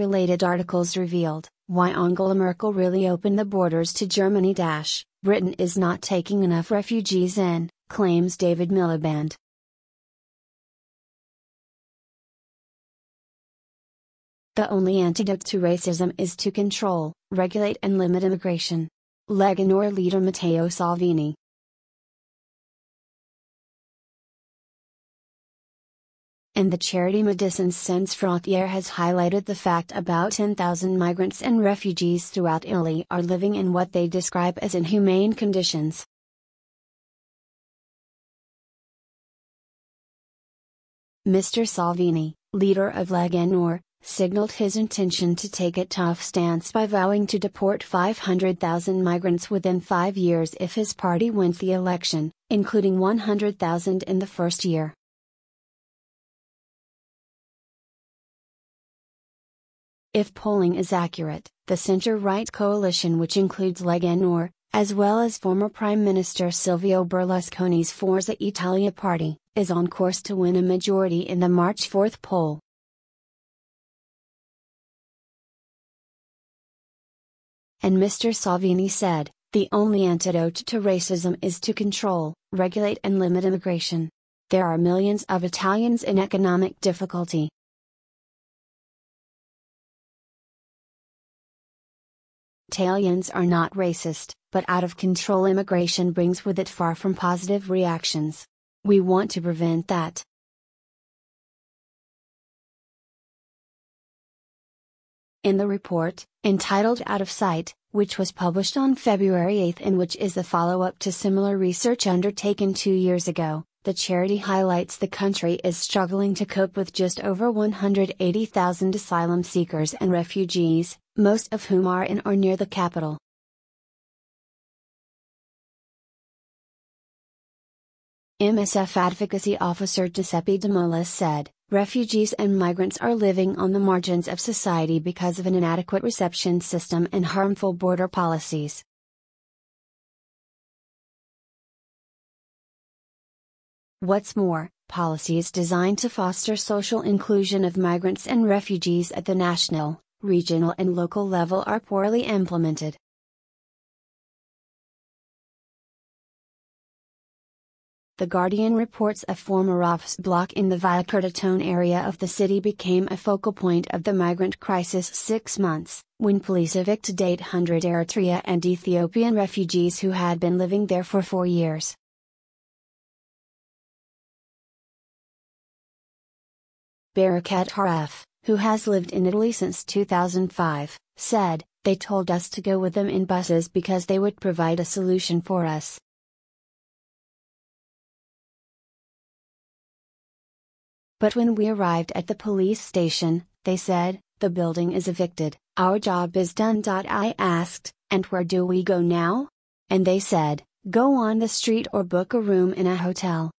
related articles revealed why Angela Merkel really opened the borders to Germany. Britain is not taking enough refugees in, claims David Miliband. The only antidote to racism is to control, regulate and limit immigration. Lega Nord leader Matteo Salvini. And the charity Medicines Sans Frontiere has highlighted the fact about 10,000 migrants and refugees throughout Italy are living in what they describe as inhumane conditions. Mr Salvini, leader of Lega Nord, signaled his intention to take a tough stance by vowing to deport 500,000 migrants within 5 years if his party wins the election, including 100,000 in the first year. If polling is accurate, the centre-right coalition, which includes Lega Nord, as well as former Prime Minister Silvio Berlusconi's Forza Italia party, is on course to win a majority in the March 4th poll. And Mr Salvini said, the only antidote to racism is to control, regulate and limit immigration. There are millions of Italians in economic difficulty. Italians are not racist, but out of control immigration brings with it far from positive reactions. We want to prevent that. In the report, entitled Out of Sight, which was published on February 8 and which is the follow-up to similar research undertaken 2 years ago, the charity highlights the country is struggling to cope with just over 180,000 asylum seekers and refugees, most of whom are in or near the capital. MSF advocacy officer Giuseppe De Mola said, refugees and migrants are living on the margins of society because of an inadequate reception system and harmful border policies. What's more, policies designed to foster social inclusion of migrants and refugees at the national, regional and local level are poorly implemented. The Guardian reports a former office block in the Via Curtatone area of the city became a focal point of the migrant crisis 6 months, when police evicted 800 Eritrea and Ethiopian refugees who had been living there for 4 years. Barakat Haref, who has lived in Italy since 2005, said, they told us to go with them in buses because they would provide a solution for us. But when we arrived at the police station, they said, the building is evicted, our job is done. I asked, and where do we go now? And they said, go on the street or book a room in a hotel.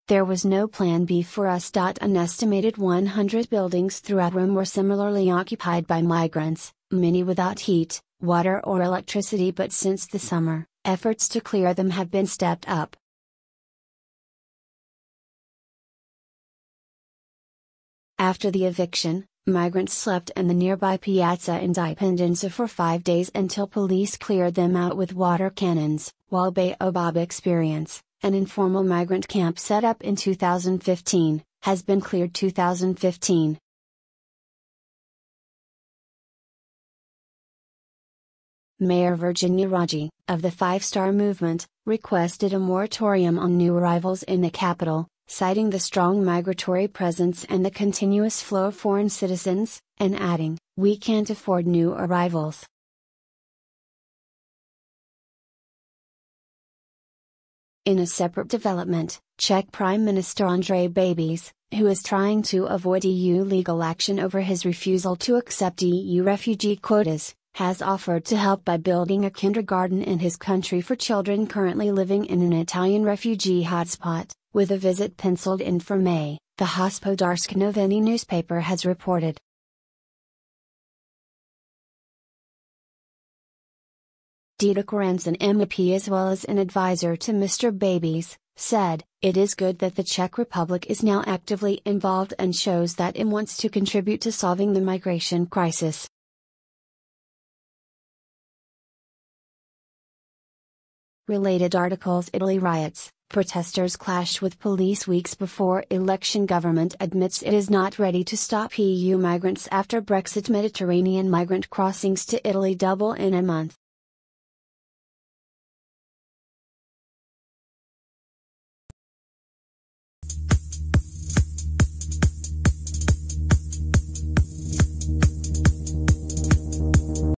There was no plan B for us. An estimated 100 buildings throughout Rome were similarly occupied by migrants, many without heat, water or electricity, but since the summer, efforts to clear them have been stepped up. After the eviction, migrants slept in the nearby Piazza Indipendenza for 5 days until police cleared them out with water cannons, while Baobab Experience, an informal migrant camp set up in 2015, has been cleared 2015. Mayor Virginia Raggi, of the Five Star Movement, requested a moratorium on new arrivals in the capital, citing the strong migratory presence and the continuous flow of foreign citizens, and adding, we can't afford new arrivals. In a separate development, Czech Prime Minister Andrej Babiš, who is trying to avoid EU legal action over his refusal to accept EU refugee quotas, has offered to help by building a kindergarten in his country for children currently living in an Italian refugee hotspot, with a visit penciled in for May, the Hospodářské noviny newspaper has reported. Dita Karen's an MEP as well as an advisor to Mr Babiš, said, "It is good that the Czech Republic is now actively involved and shows that it wants to contribute to solving the migration crisis." Related articles: Italy riots, protesters clash with police weeks before election. Government admits it is not ready to stop EU migrants after Brexit. Mediterranean migrant crossings to Italy double in a month.